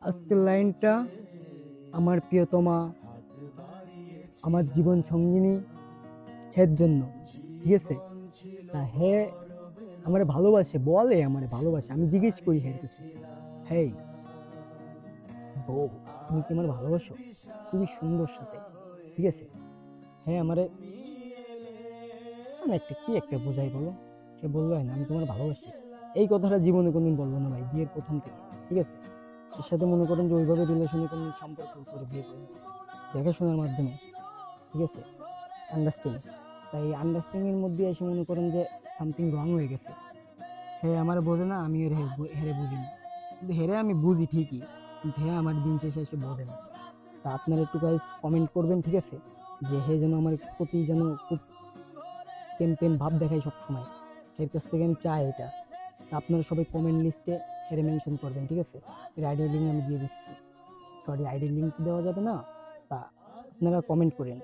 আজকের লাইনটা আমার প্রিয়তমা, আমার জীবন সঙ্গিনী, হের জন্য। ঠিক আছে? তা হে আমার ভালোবাসে, বলে আমার ভালোবাসে। আমি জিজ্ঞেস করি হের কাছে, হেই বউ, তুমি কি আমার ভালোবাসো? খুবই সুন্দর সাথে। ঠিক আছে? হ্যাঁ আমারে মানে একটা কি একটা বোঝাই বলো। সে বললো না আমি তোমার ভালোবাসি। এই কথাটা জীবনে কোনদিন বললো না ভাই, বিয়ের প্রথম থেকে। ঠিক আছে? এর সাথে মনে করেন যে ওইভাবে রিলেশনে কোনো সম্পর্ক করে বিয়ে করেন, দেখাশোনার মাধ্যমে। ঠিক আছে? আন্ডারস্ট্যান্ডিং। তাই আন্ডারস্ট্যান্ডিং এর মধ্যে এসে মনে করেন যে সামথিং রং হয়ে গেছে। হ্যাঁ আমার বোঝে না, আমি ওর হেরে বুঝি না। কিন্তু হেরে আমি বুঝি ঠিকই, কিন্তু হ্যাঁ আমার দিন শেষে এসে বোঝে না। তা আপনারা একটু গাইস কমেন্ট করবেন। ঠিক আছে? যে হে যেন আমার প্রতি যেন খুব প্রেম প্রেম ভাব দেখায় সব সময়। এর কাছ থেকে আমি চাই এটা। তা আপনারা সবাই কমেন্ট লিস্টে হেরে মেনশন করবেন। ঠিক আছে? এর আইডিয়া লিঙ্ক আমি দিয়ে দিচ্ছি। সরি, আইডি লিঙ্ক দেওয়া যাবে না। তা আপনারা কমেন্ট করেন।